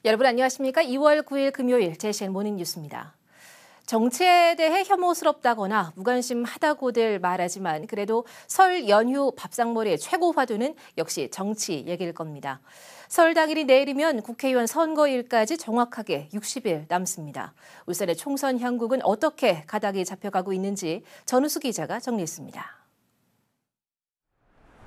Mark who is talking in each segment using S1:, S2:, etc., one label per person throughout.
S1: 여러분 안녕하십니까? 2월 9일 금요일 JCN 모닝뉴스입니다. 정치에 대해 혐오스럽다거나 무관심하다고들 말하지만 그래도 설 연휴 밥상머리의 최고 화두는 역시 정치 얘기일 겁니다. 설 당일이 내일이면 국회의원 선거일까지 정확하게 60일 남습니다. 울산의 총선 향국은 어떻게 가닥이 잡혀가고 있는지 전우수 기자가 정리했습니다.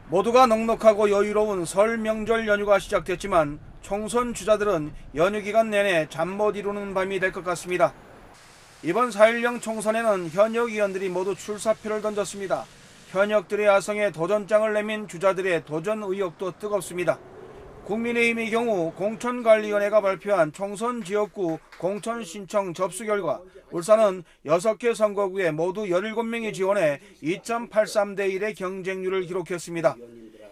S2: 모두가 넉넉하고 여유로운 설 명절 연휴가 시작됐지만 총선 주자들은 연휴 기간 내내 잠 못 이루는 밤이 될 것 같습니다. 이번 4.10 총선에는 현역 의원들이 모두 출사표를 던졌습니다. 현역들의 야성에 도전장을 내민 주자들의 도전 의욕도 뜨겁습니다. 국민의힘의 경우 공천관리위원회가 발표한 총선 지역구 공천 신청 접수 결과 울산은 6개 선거구에 모두 17명이 지원해 2.83대 1의 경쟁률을 기록했습니다.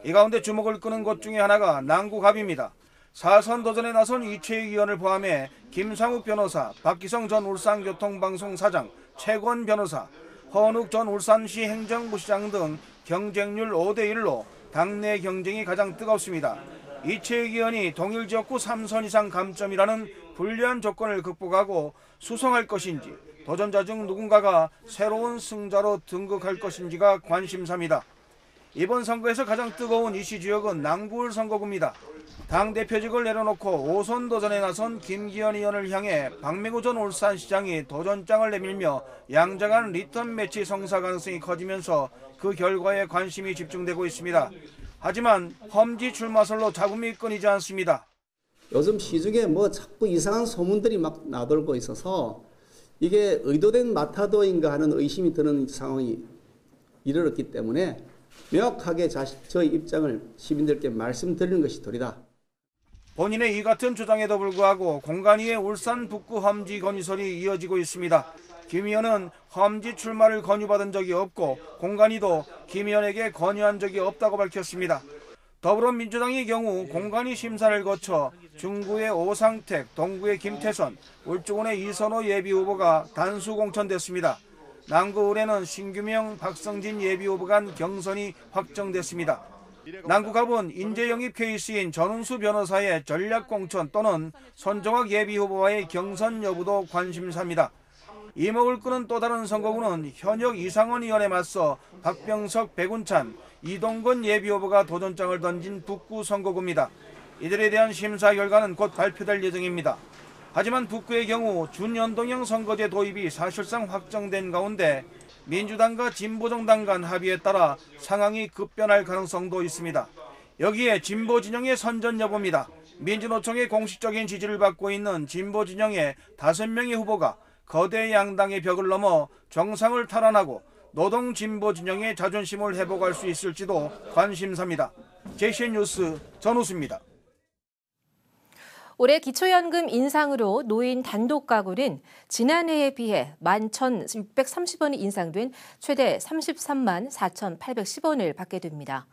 S2: 이 가운데 주목을 끄는 곳 중에 하나가 남구갑입니다. 4선 도전에 나선 이채익 의원을 포함해 김상욱 변호사, 박기성 전 울산교통방송 사장, 최권 변호사, 허은욱 전 울산시 행정부시장 등 경쟁률 5대1로 당내 경쟁이 가장 뜨겁습니다. 이채익 의원이 동일 지역구 3선 이상 감점이라는 불리한 조건을 극복하고 수성할 것인지 도전자 중 누군가가 새로운 승자로 등극할 것인지가 관심사입니다. 이번 선거에서 가장 뜨거운 이슈 지역은 남구을 선거구입니다. 당대표직을 내려놓고 5선 도전에 나선 김기현 의원을 향해 박명우 전 울산시장이 도전장을 내밀며 양자간 리턴 매치 성사 가능성이 커지면서 그 결과에 관심이 집중되고 있습니다. 하지만 험지 출마설로 잡음이 끊이지 않습니다.
S3: 요즘 시중에 자꾸 이상한 소문들이 막 나돌고 있어서 이게 의도된 마타도인가 하는 의심이 드는 상황이 이르렀기 때문에 명확하게 저희 입장을 시민들께 말씀드리는 것이 도리다.
S2: 본인의 이 같은 주장에도 불구하고 공관위의 울산 북구 험지 건의설이 이어지고 있습니다. 김 의원은 험지 출마를 건의받은 적이 없고 공관위도 김 의원에게 건의한 적이 없다고 밝혔습니다. 더불어민주당의 경우 공관위 심사를 거쳐 중구의 오상택, 동구의 김태선, 울주군의 이선호 예비후보가 단수 공천됐습니다. 남구을에는 신규명, 박성진 예비후보 간 경선이 확정됐습니다. 남구갑은 인재영입 케이스인 전운수 변호사의 전략공천 또는 손정학 예비후보와의 경선 여부도 관심사입니다. 이목을 끄는 또 다른 선거구는 현역 이상원 의원에 맞서 박병석, 백운찬, 이동건 예비후보가 도전장을 던진 북구 선거구입니다. 이들에 대한 심사 결과는 곧 발표될 예정입니다. 하지만 북구의 경우 준연동형 선거제 도입이 사실상 확정된 가운데 민주당과 진보정당 간 합의에 따라 상황이 급변할 가능성도 있습니다. 여기에 진보 진영의 선전 여부입니다. 민주노총의 공식적인 지지를 받고 있는 진보 진영의 5명의 후보가 거대 양당의 벽을 넘어 정상을 탈환하고 노동 진보 진영의 자존심을 회복할 수 있을지도 관심사입니다. JCN 뉴스 전우수입니다.
S1: 올해 기초연금 인상으로 노인 단독 가구는 지난해에 비해 11,630원이 인상된 최대 33만 4,810원을 받게 됩니다.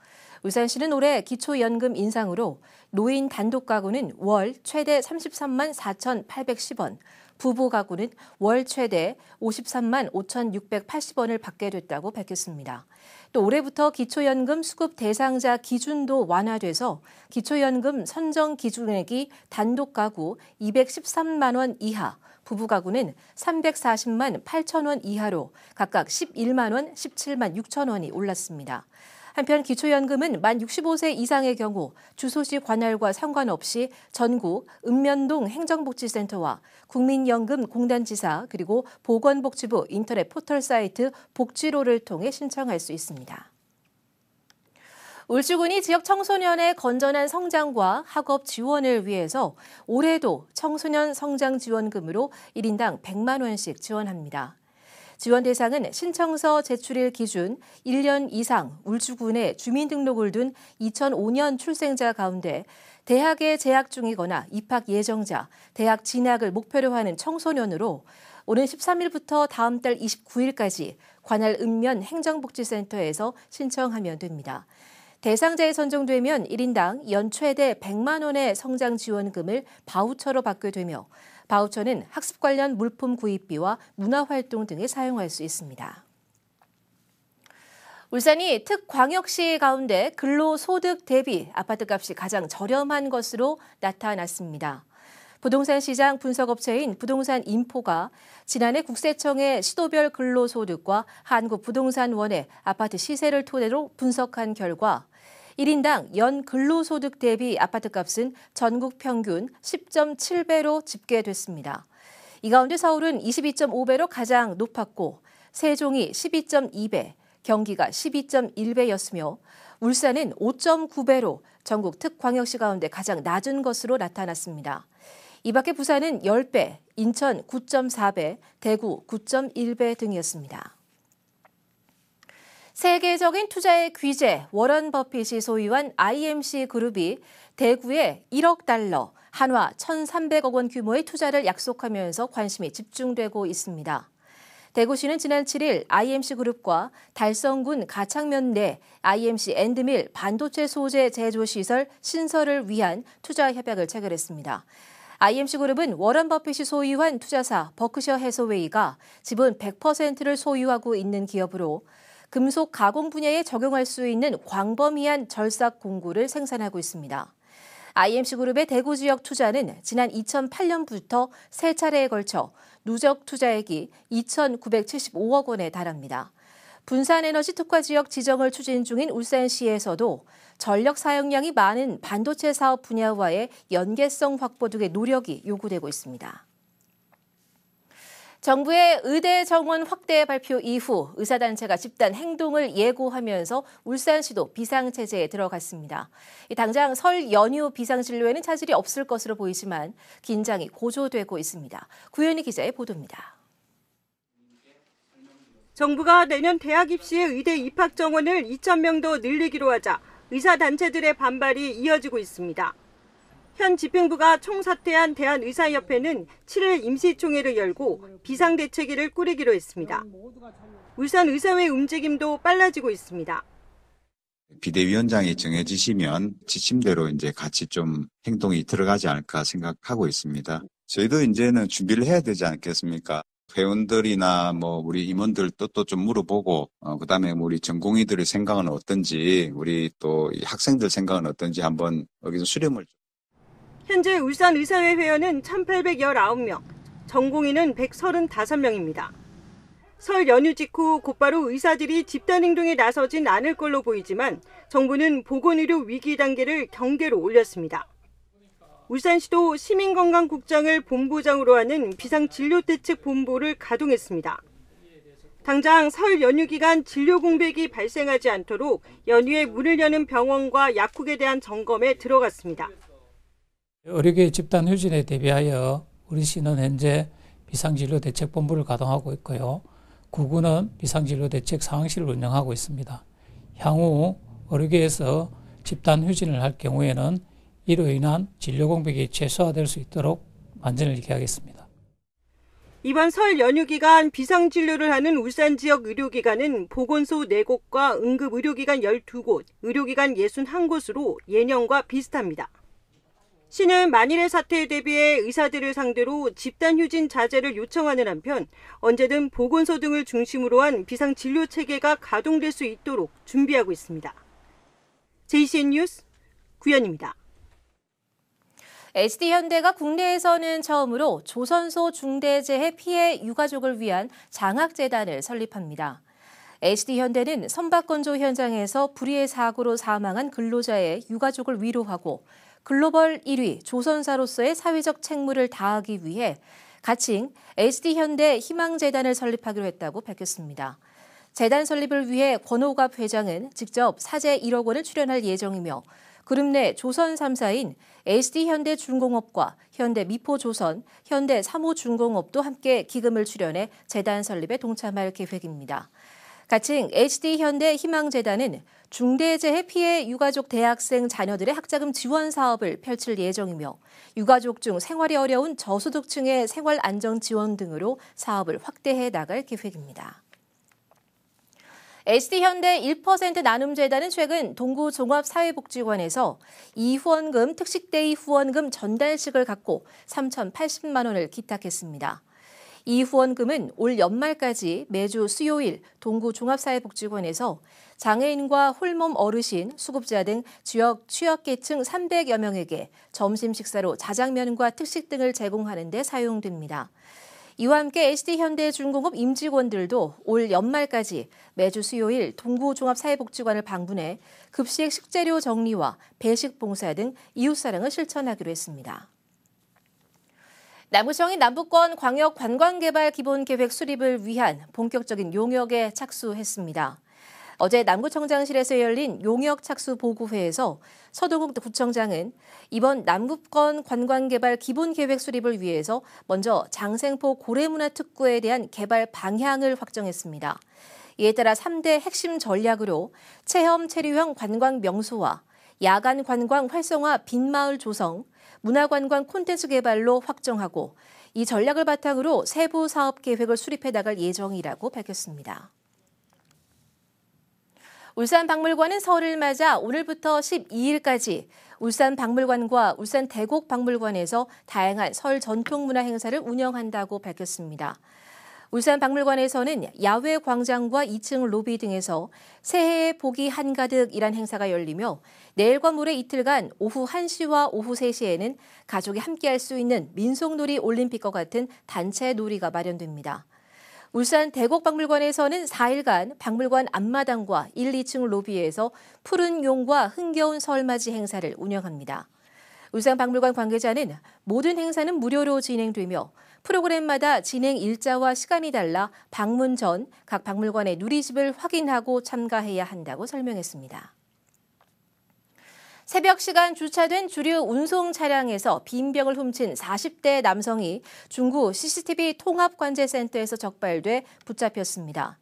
S1: 울산시는 올해 기초연금 인상으로 노인 단독 가구는 월 최대 33만 4,810원, 부부 가구는 월 최대 53만 5,680원을 받게 됐다고 밝혔습니다. 또 올해부터 기초연금 수급 대상자 기준도 완화돼서 기초연금 선정 기준액이 단독 가구 213만 원 이하, 부부 가구는 340만 8천 원 이하로 각각 11만 원, 17만 6천 원이 올랐습니다. 한편 기초연금은 만 65세 이상의 경우 주소지 관할과 상관없이 전국 읍면동 행정복지센터와 국민연금공단지사 그리고 보건복지부 인터넷 포털 사이트 복지로를 통해 신청할 수 있습니다. 울주군이 지역 청소년의 건전한 성장과 학업 지원을 위해서 올해도 청소년 성장지원금으로 1인당 100만 원씩 지원합니다. 지원 대상은 신청서 제출일 기준 1년 이상 울주군에 주민등록을 둔 2005년 출생자 가운데 대학에 재학 중이거나 입학 예정자, 대학 진학을 목표로 하는 청소년으로 오는 13일부터 다음 달 29일까지 관할 읍면 행정복지센터에서 신청하면 됩니다. 대상자에 선정되면 1인당 연 최대 100만 원의 성장지원금을 바우처로 받게 되며 바우처는 학습 관련 물품 구입비와 문화활동 등에 사용할 수 있습니다. 울산이 특광역시 가운데 근로소득 대비 아파트값이 가장 저렴한 것으로 나타났습니다. 부동산 시장 분석업체인 부동산인포가 지난해 국세청의 시도별 근로소득과 한국부동산원의 아파트 시세를 토대로 분석한 결과 1인당 연 근로소득 대비 아파트값은 전국 평균 10.7배로 집계됐습니다. 이 가운데 서울은 22.5배로 가장 높았고 세종이 12.2배, 경기가 12.1배였으며 울산은 5.9배로 전국 특광역시 가운데 가장 낮은 것으로 나타났습니다. 이 밖에 부산은 10배, 인천 9.4배, 대구 9.1배 등이었습니다. 세계적인 투자의 귀재 워런 버핏이 소유한 IMC 그룹이 대구에 1억 달러, 한화 1,300억 원 규모의 투자를 약속하면서 관심이 집중되고 있습니다. 대구시는 지난 7일 IMC 그룹과 달성군 가창면 내 IMC 엔드밀 반도체 소재 제조시설 신설을 위한 투자 협약을 체결했습니다. IMC 그룹은 워런 버핏이 소유한 투자사 버크셔 해서웨이가 지분 100%를 소유하고 있는 기업으로 금속 가공 분야에 적용할 수 있는 광범위한 절삭 공구를 생산하고 있습니다. IMC 그룹의 대구 지역 투자는 지난 2008년부터 세 차례에 걸쳐 누적 투자액이 2,975억 원에 달합니다. 분산에너지 특화 지역 지정을 추진 중인 울산시에서도 전력 사용량이 많은 반도체 사업 분야와의 연계성 확보 등의 노력이 요구되고 있습니다. 정부의 의대 정원 확대 발표 이후 의사단체가 집단 행동을 예고하면서 울산시도 비상체제에 들어갔습니다. 당장 설 연휴 비상진료에는 차질이 없을 것으로 보이지만 긴장이 고조되고 있습니다. 구현희 기자의 보도입니다.
S4: 정부가 내년 대학 입시의 의대 입학 정원을 2,000명 더 늘리기로 하자 의사단체들의 반발이 이어지고 있습니다. 현 집행부가 총사퇴한 대한의사협회는 7일 임시총회를 열고 비상대책위를 꾸리기로 했습니다. 울산의사회 움직임도 빨라지고 있습니다.
S5: 비대위원장이 정해지시면 지침대로 이제 같이 좀 행동이 들어가지 않을까 생각하고 있습니다. 저희도 이제는 준비를 해야 되지 않겠습니까? 회원들이나 우리 임원들 뜻도 좀 물어보고, 그다음에 우리 전공의들의 생각은 어떤지, 우리 또 학생들 생각은 어떤지 한번 여기서 수렴을.
S4: 현재 울산의사회 회원은 1,819명, 전공의는 135명입니다. 설 연휴 직후 곧바로 의사들이 집단행동에 나서진 않을 걸로 보이지만 정부는 보건의료 위기 단계를 경계로 올렸습니다. 울산시도 시민건강국장을 본부장으로 하는 비상진료대책본부를 가동했습니다. 당장 설 연휴 기간 진료 공백이 발생하지 않도록 연휴에 문을 여는 병원과 약국에 대한 점검에 들어갔습니다.
S6: 의료계 집단 휴진에 대비하여 우리 시는 현재 비상진료대책본부를 가동하고 있고요. 구군은 비상진료대책 상황실을 운영하고 있습니다. 향후 의료계에서 집단 휴진을 할 경우에는 이로 인한 진료 공백이 최소화될 수 있도록 만전을 기하겠습니다.
S4: 이번 설 연휴 기간 비상진료를 하는 울산 지역 의료기관은 보건소 4곳과 응급의료기관 12곳, 의료기관 61곳으로 예년과 비슷합니다. 시는 만일의 사태에 대비해 의사들을 상대로 집단휴진 자제를 요청하는 한편 언제든 보건소 등을 중심으로 한 비상진료체계가 가동될 수 있도록 준비하고 있습니다. JCN 뉴스 구현입니다.
S1: HD현대가 국내에서는 처음으로 조선소 중대재해 피해 유가족을 위한 장학재단을 설립합니다. HD현대는 선박건조 현장에서 불의의 사고로 사망한 근로자의 유가족을 위로하고 글로벌 1위 조선사로서의 사회적 책무를 다하기 위해 가칭 HD현대 희망재단을 설립하기로 했다고 밝혔습니다. 재단 설립을 위해 권오갑 회장은 직접 사재 1억 원을 출연할 예정이며 그룹 내 조선 3사인 HD현대중공업과 현대미포조선, 현대삼호중공업도 함께 기금을 출연해 재단 설립에 동참할 계획입니다. 가칭 HD현대 희망재단은 중대재해 피해 유가족 대학생 자녀들의 학자금 지원 사업을 펼칠 예정이며 유가족 중 생활이 어려운 저소득층의 생활 안정 지원 등으로 사업을 확대해 나갈 계획입니다. HD현대 1% 나눔재단은 최근 동구종합사회복지관에서 이후원금 특식데이 후원금 전달식을 갖고 3,080만 원을 기탁했습니다. 이 후원금은 올 연말까지 매주 수요일 동구 종합사회복지관에서 장애인과 홀몸 어르신, 수급자 등 지역 취약계층 300여 명에게 점심 식사로 자장면과 특식 등을 제공하는 데 사용됩니다. 이와 함께 SD현대중공업 임직원들도 올 연말까지 매주 수요일 동구 종합사회복지관을 방문해 급식 식재료 정리와 배식 봉사 등 이웃사랑을 실천하기로 했습니다. 남구청이 남부권 광역 관광개발 기본계획 수립을 위한 본격적인 용역에 착수했습니다. 어제 남구청장실에서 열린 용역 착수 보고회에서 서동욱 구청장은 이번 남구권 관광개발 기본계획 수립을 위해서 먼저 장생포 고래문화특구에 대한 개발 방향을 확정했습니다. 이에 따라 3대 핵심 전략으로 체험 체류형 관광 명소와 야간 관광 활성화 빈마을 조성, 문화관광 콘텐츠 개발로 확정하고 이 전략을 바탕으로 세부 사업 계획을 수립해 나갈 예정이라고 밝혔습니다. 울산박물관은 설을 맞아 오늘부터 12일까지 울산박물관과 울산대곡박물관에서 다양한 설 전통문화 행사를 운영한다고 밝혔습니다. 울산박물관에서는 야외 광장과 2층 로비 등에서 새해의 복이 한가득이란 행사가 열리며 내일과 모레 이틀간 오후 1시와 오후 3시에는 가족이 함께할 수 있는 민속놀이 올림픽과 같은 단체 놀이가 마련됩니다. 울산 대곡박물관에서는 4일간 박물관 앞마당과 1, 2층 로비에서 푸른 용과 흥겨운 설맞이 행사를 운영합니다. 울산박물관 관계자는 모든 행사는 무료로 진행되며 프로그램마다 진행 일자와 시간이 달라 방문 전 각 박물관의 누리집을 확인하고 참가해야 한다고 설명했습니다. 새벽 시간 주차된 주류 운송 차량에서 빈병을 훔친 40대 남성이 중구 CCTV 통합관제센터에서 적발돼 붙잡혔습니다.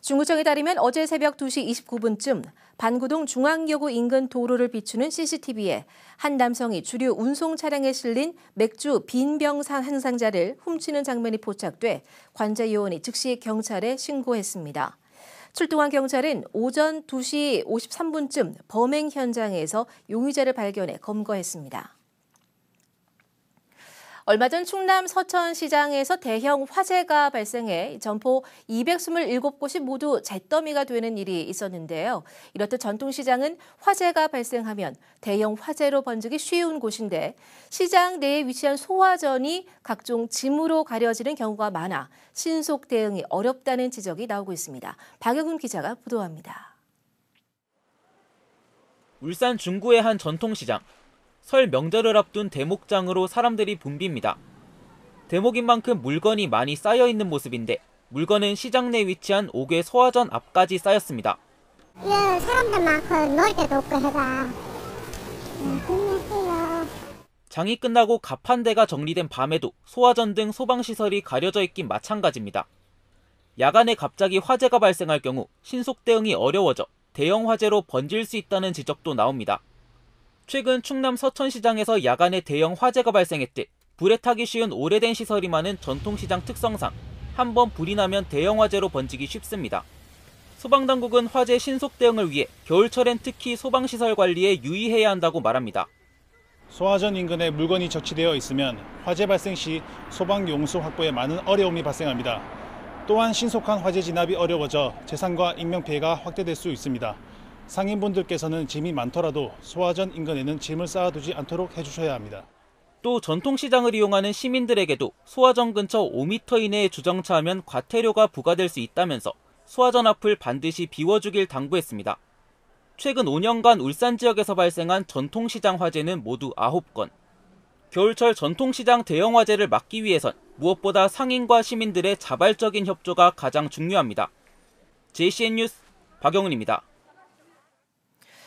S1: 중구청에 따르면 어제 새벽 2시 29분쯤 반구동 중앙여고 인근 도로를 비추는 CCTV에 한 남성이 주류 운송 차량에 실린 맥주 빈병 한 상자를 훔치는 장면이 포착돼 관제요원이 즉시 경찰에 신고했습니다. 출동한 경찰은 오전 2시 53분쯤 범행 현장에서 용의자를 발견해 검거했습니다. 얼마 전 충남 서천시장에서 대형 화재가 발생해 점포 227곳이 모두 잿더미가 되는 일이 있었는데요. 이렇듯 전통시장은 화재가 발생하면 대형 화재로 번지기 쉬운 곳인데 시장 내에 위치한 소화전이 각종 짐으로 가려지는 경우가 많아 신속 대응이 어렵다는 지적이 나오고 있습니다. 박영훈 기자가 보도합니다.
S7: 울산 중구의 한 전통시장. 설 명절을 앞둔 대목장으로 사람들이 붐빕니다. 대목인 만큼 물건이 많이 쌓여있는 모습인데 물건은 시장 내 위치한 옥외 소화전 앞까지 쌓였습니다.
S8: 예, 사람들 많고 놀 때도 없고 해가. 안녕하세요.
S7: 장이 끝나고 가판대가 정리된 밤에도 소화전 등 소방시설이 가려져 있긴 마찬가지입니다. 야간에 갑자기 화재가 발생할 경우 신속 대응이 어려워져 대형 화재로 번질 수 있다는 지적도 나옵니다. 최근 충남 서천시장에서 야간에 대형 화재가 발생했듯 불에 타기 쉬운 오래된 시설이 많은 전통시장 특성상 한번 불이 나면 대형 화재로 번지기 쉽습니다. 소방당국은 화재 신속 대응을 위해 겨울철엔 특히 소방시설 관리에 유의해야 한다고 말합니다.
S9: 소화전 인근에 물건이 적치되어 있으면 화재 발생 시 소방 용소 확보에 많은 어려움이 발생합니다. 또한 신속한 화재 진압이 어려워져 재산과 인명피해가 확대될 수 있습니다. 상인분들께서는 짐이 많더라도 소화전 인근에는 짐을 쌓아두지 않도록 해주셔야 합니다.
S7: 또 전통시장을 이용하는 시민들에게도 소화전 근처 5m 이내에 주정차하면 과태료가 부과될 수 있다면서 소화전 앞을 반드시 비워주길 당부했습니다. 최근 5년간 울산 지역에서 발생한 전통시장 화재는 모두 9건. 겨울철 전통시장 대형 화재를 막기 위해선 무엇보다 상인과 시민들의 자발적인 협조가 가장 중요합니다. JCN 뉴스 박영훈입니다.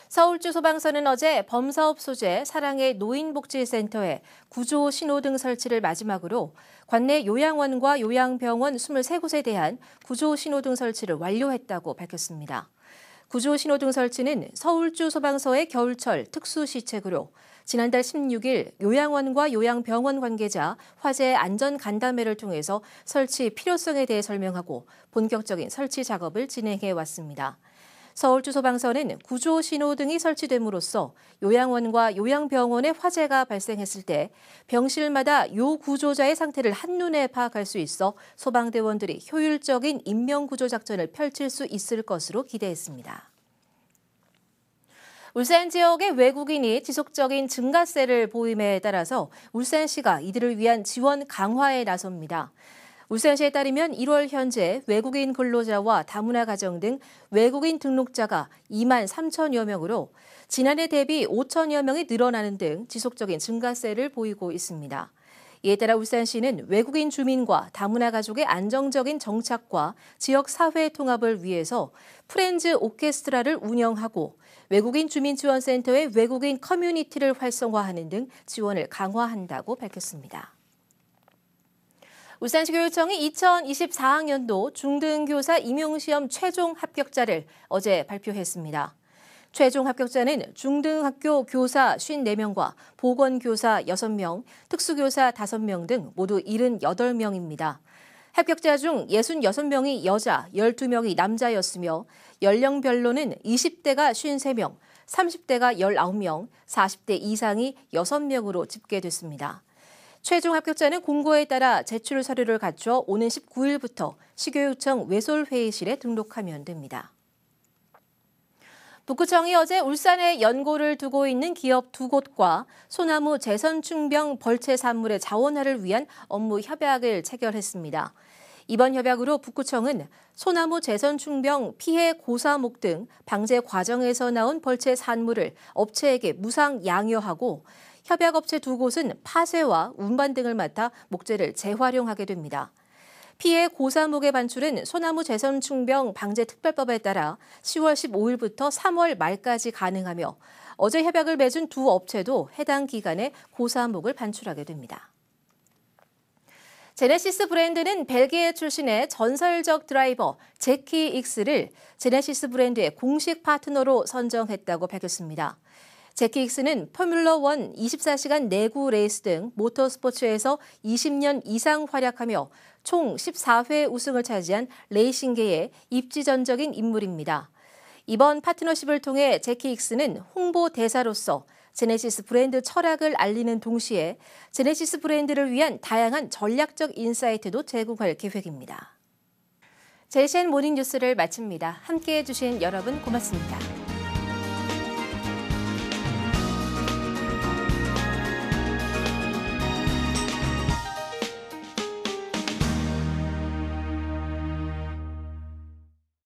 S1: 서울주 소방서는 어제 범사업 소재 사랑의 노인복지센터에 구조 신호등 설치를 마지막으로 관내 요양원과 요양병원 23곳에 대한 구조 신호등 설치를 완료했다고 밝혔습니다. 구조 신호등 설치는 서울주 소방서의 겨울철 특수시책으로 지난달 16일 요양원과 요양병원 관계자 화재 안전 간담회를 통해서 설치 필요성에 대해 설명하고 본격적인 설치 작업을 진행해 왔습니다. 서울주소방서는 구조 신호등이 설치됨으로써 요양원과 요양병원에 화재가 발생했을 때 병실마다 요 구조자의 상태를 한눈에 파악할 수 있어 소방대원들이 효율적인 인명구조 작전을 펼칠 수 있을 것으로 기대했습니다. 울산 지역의 외국인이 지속적인 증가세를 보임에 따라서 울산시가 이들을 위한 지원 강화에 나섭니다. 울산시에 따르면 1월 현재 외국인 근로자와 다문화 가정 등 외국인 등록자가 2만 3천여 명으로 지난해 대비 5천여 명이 늘어나는 등 지속적인 증가세를 보이고 있습니다. 이에 따라 울산시는 외국인 주민과 다문화 가족의 안정적인 정착과 지역 사회 통합을 위해서 프렌즈 오케스트라를 운영하고 외국인 주민지원센터의 외국인 커뮤니티를 활성화하는 등 지원을 강화한다고 밝혔습니다. 울산시 교육청이 2024학년도 중등교사 임용시험 최종 합격자를 어제 발표했습니다. 최종 합격자는 중등학교 교사 54명과 보건교사 6명, 특수교사 5명 등 모두 78명입니다. 합격자 중 66명이 여자, 12명이 남자였으며 연령별로는 20대가 53명, 30대가 19명, 40대 이상이 6명으로 집계됐습니다. 최종 합격자는 공고에 따라 제출 서류를 갖춰 오는 19일부터 시교육청 외솔회의실에 등록하면 됩니다. 북구청이 어제 울산에 연고를 두고 있는 기업 2곳과 소나무 재선충병 벌채 산물의 자원화를 위한 업무 협약을 체결했습니다. 이번 협약으로 북구청은 소나무 재선충병 피해 고사목 등 방제 과정에서 나온 벌채 산물을 업체에게 무상 양여하고 협약업체 2곳은 파쇄와 운반 등을 맡아 목재를 재활용하게 됩니다. 피해 고사목의 반출은 소나무 재선충병 방제특별법에 따라 10월 15일부터 3월 말까지 가능하며 어제 협약을 맺은 2 업체도 해당 기간에 고사목을 반출하게 됩니다. 제네시스 브랜드는 벨기에 출신의 전설적 드라이버 제키 익스를 제네시스 브랜드의 공식 파트너로 선정했다고 밝혔습니다. 제키 익스는 포뮬러1 24시간 내구 레이스 등 모터스포츠에서 20년 이상 활약하며 총 14회 우승을 차지한 레이싱계의 입지전적인 인물입니다. 이번 파트너십을 통해 제키 익스는 홍보 대사로서 제네시스 브랜드 철학을 알리는 동시에 제네시스 브랜드를 위한 다양한 전략적 인사이트도 제공할 계획입니다. JCN 모닝뉴스를 마칩니다. 함께해 주신 여러분 고맙습니다.